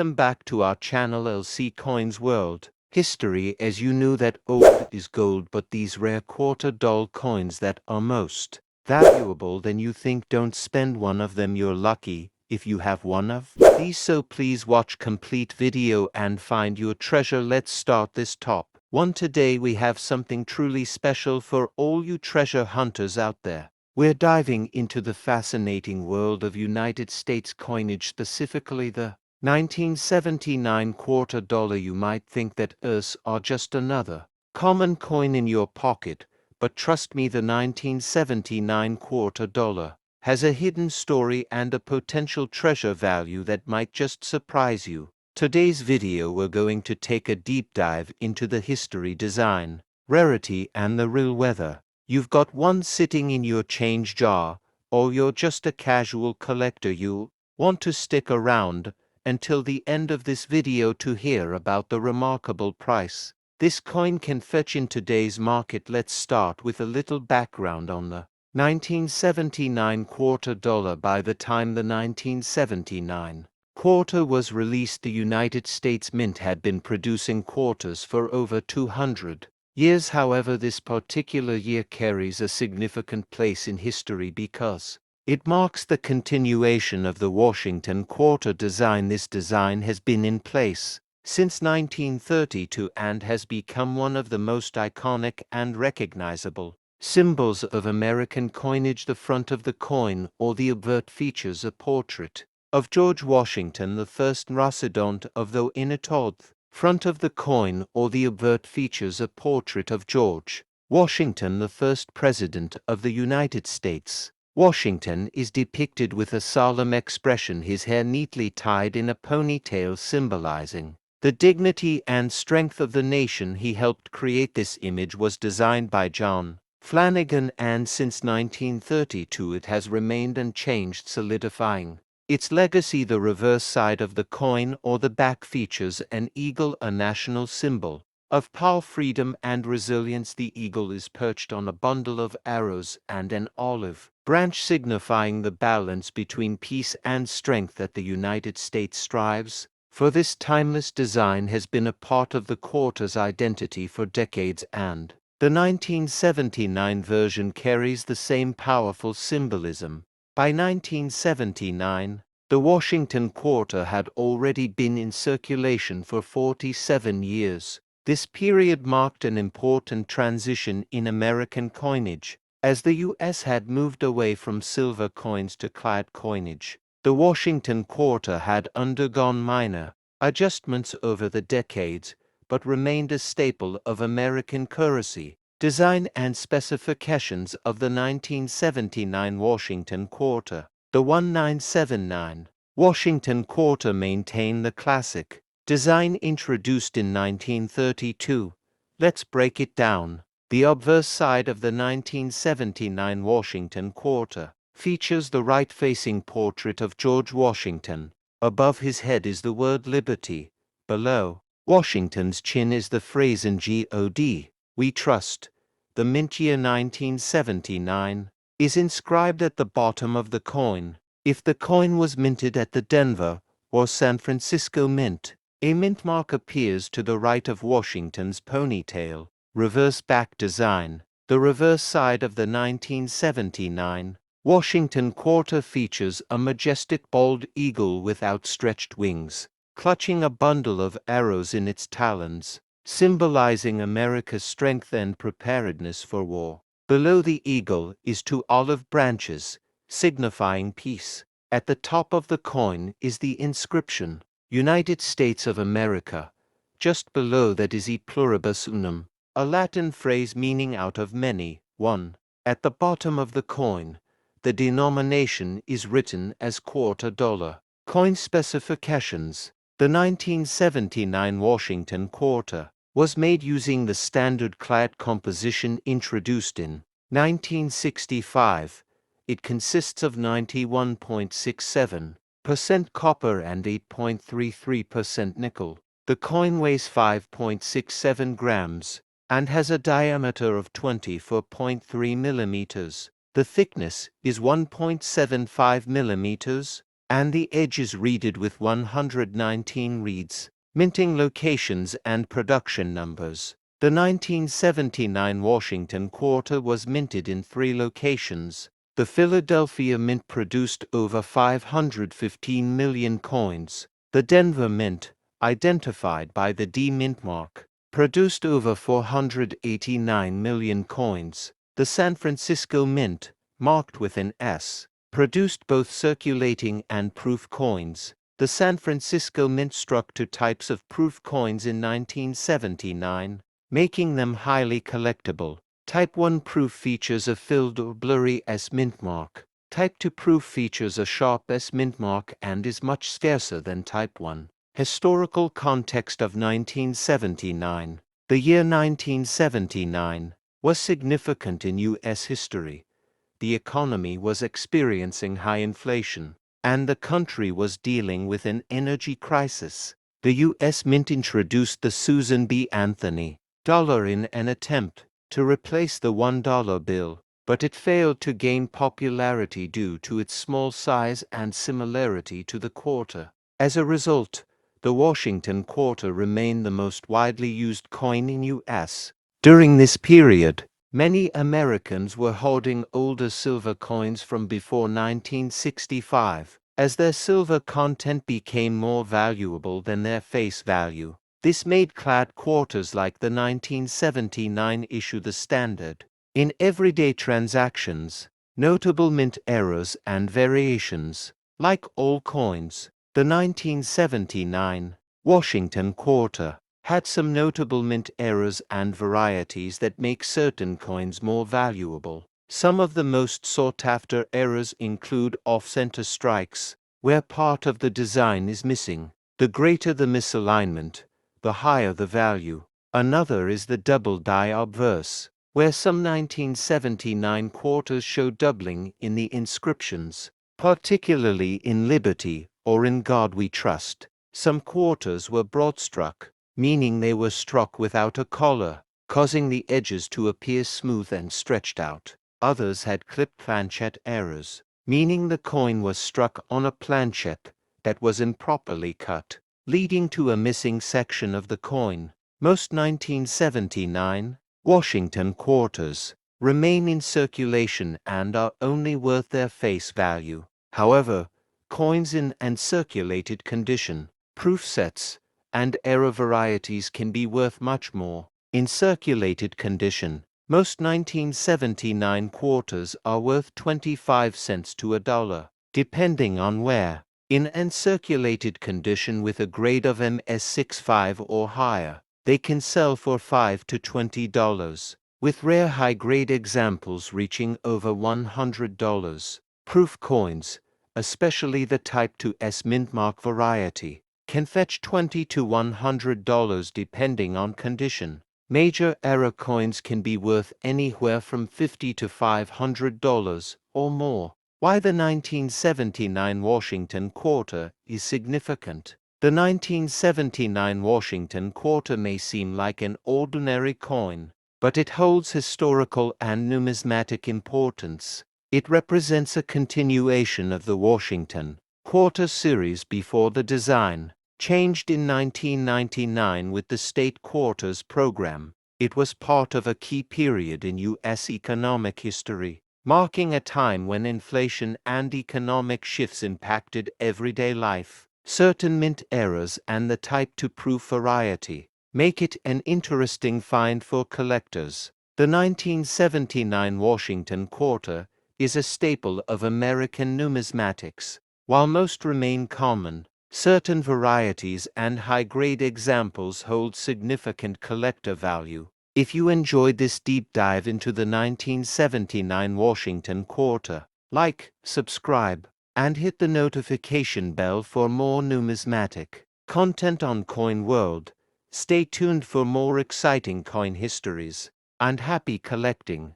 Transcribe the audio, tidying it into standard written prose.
Welcome back to our channel LC Coins World History. As you knew that old is gold, but these rare $quarter coins that are most valuable than you think, don't spend one of them. You're lucky if you have one of these, so please watch complete video and find your treasure. Let's start this top one. Today we have something truly special for all you treasure hunters out there. We're diving into the fascinating world of United States coinage, specifically the 1979 quarter dollar. You might think that US are just another common coin in your pocket, but trust me, the 1979 quarter dollar has a hidden story and a potential treasure value that might just surprise you. Today's video we're going to take a deep dive into the history, design, rarity, and the real whether you've got one sitting in your change jar, or you're just a casual collector. You'll want to stick around until the end of this video to hear about the remarkable price this coin can fetch in today's market. Let's start with a little background on the 1979 quarter dollar. By the time the 1979 quarter was released, the United States Mint had been producing quarters for over 200 years. However, this particular year carries a significant place in history because it marks the continuation of the Washington quarter design. This design has been in place since 1932 and has become one of the most iconic and recognizable symbols of American coinage. The front of the coin or the obverse features a portrait of George Washington, the first president of the United States. Front of the coin or the obverse features a portrait of George Washington, the first president of the United States. Washington is depicted with a solemn expression, his hair neatly tied in a ponytail, symbolizing the dignity and strength of the nation. He helped create this image, was designed by John Flanagan, and since 1932 it has remained unchanged, solidifying its legacy. The reverse side of the coin or the back features an eagle, a national symbol of power, freedom, and resilience. The eagle is perched on a bundle of arrows and an olive branch, signifying the balance between peace and strength that the United States strives for. This timeless design has been a part of the quarter's identity for decades, and the 1979 version carries the same powerful symbolism. By 1979, the Washington quarter had already been in circulation for 47 years. This period marked an important transition in American coinage, as the U.S. had moved away from silver coins to clad coinage. The Washington quarter had undergone minor adjustments over the decades, but remained a staple of American currency. Design and specifications of the 1979 Washington quarter. The 1979 Washington quarter maintained the classic design introduced in 1932. Let's break it down. The obverse side of the 1979 Washington quarter features the right-facing portrait of George Washington. Above his head is the word liberty. Below Washington's chin is the phrase "In God we trust." The mint year 1979 is inscribed at the bottom of the coin. If the coin was minted at the Denver or San Francisco Mint, a mint mark appears to the right of Washington's ponytail. Reverse back design. The reverse side of the 1979 Washington quarter features a majestic bald eagle with outstretched wings, clutching a bundle of arrows in its talons, symbolizing America's strength and preparedness for war. Below the eagle is two olive branches, signifying peace. At the top of the coin is the inscription, United States of America. Just below that is E pluribus unum, a Latin phrase meaning out of many, one. At the bottom of the coin, the denomination is written as quarter dollar. Coin specifications. The 1979 Washington quarter was made using the standard clad composition introduced in 1965. It consists of 91.67% copper and 8.33% nickel. The coin weighs 5.67 grams and has a diameter of 24.3 millimeters. The thickness is 1.75 millimeters, and the edge is reeded with 119 reeds, minting locations and production numbers. The 1979 Washington quarter was minted in 3 locations. The Philadelphia Mint produced over 515 million coins. The Denver Mint, identified by the D Mint mark, produced over 489 million coins. The San Francisco Mint, marked with an S, produced both circulating and proof coins. The San Francisco Mint struck 2 types of proof coins in 1979, making them highly collectible. Type 1 proof features a filled or blurry S mint mark. Type 2 proof features a sharp S mint mark and is much scarcer than Type 1. Historical context of 1979. The year 1979 was significant in U.S. history. The economy was experiencing high inflation, and the country was dealing with an energy crisis. The U.S. Mint introduced the Susan B. Anthony dollar in an attempt to replace the $1 bill, but it failed to gain popularity due to its small size and similarity to the quarter. As a result, the Washington quarter remained the most widely used coin in U.S. During this period, many Americans were hoarding older silver coins from before 1965, as their silver content became more valuable than their face value. This made clad quarters like the 1979 issue the standard. In everyday transactions, notable mint errors and variations. Like all coins, the 1979 Washington quarter had some notable mint errors and varieties that make certain coins more valuable. Some of the most sought-after errors include off-center strikes, where part of the design is missing. The greater the misalignment, the higher the value. Another is the double die obverse, where some 1979 quarters show doubling in the inscriptions, particularly in Liberty or in God We Trust. Some quarters were broad-struck, meaning they were struck without a collar, causing the edges to appear smooth and stretched out. Others had clipped planchet errors, meaning the coin was struck on a planchet that was improperly cut, leading to a missing section of the coin. Most 1979 Washington quarters remain in circulation and are only worth their face value. However, coins in uncirculated condition, proof sets, and error varieties can be worth much more. In circulated condition, most 1979 quarters are worth 25 cents to $1, depending on where. In uncirculated condition with a grade of MS65 or higher, they can sell for $5 to $20, with rare high-grade examples reaching over $100. Proof coins, especially the Type 2S mint mark variety, can fetch $20 to $100 depending on condition. Major error coins can be worth anywhere from $50 to $500 or more. Why the 1979 Washington quarter is significant. The 1979 Washington quarter may seem like an ordinary coin, but it holds historical and numismatic importance. It represents a continuation of the Washington quarter series before the design changed in 1999 with the state quarters program. It was part of a key period in U.S. economic history, marking a time when inflation and economic shifts impacted everyday life. Certain mint errors and the Type 2 proof variety make it an interesting find for collectors. The 1979 Washington quarter is a staple of American numismatics. While most remain common, certain varieties and high-grade examples hold significant collector value. If you enjoyed this deep dive into the 1979 Washington quarter, like, subscribe, and hit the notification bell for more numismatic content on Coin World. Stay tuned for more exciting coin histories, and happy collecting.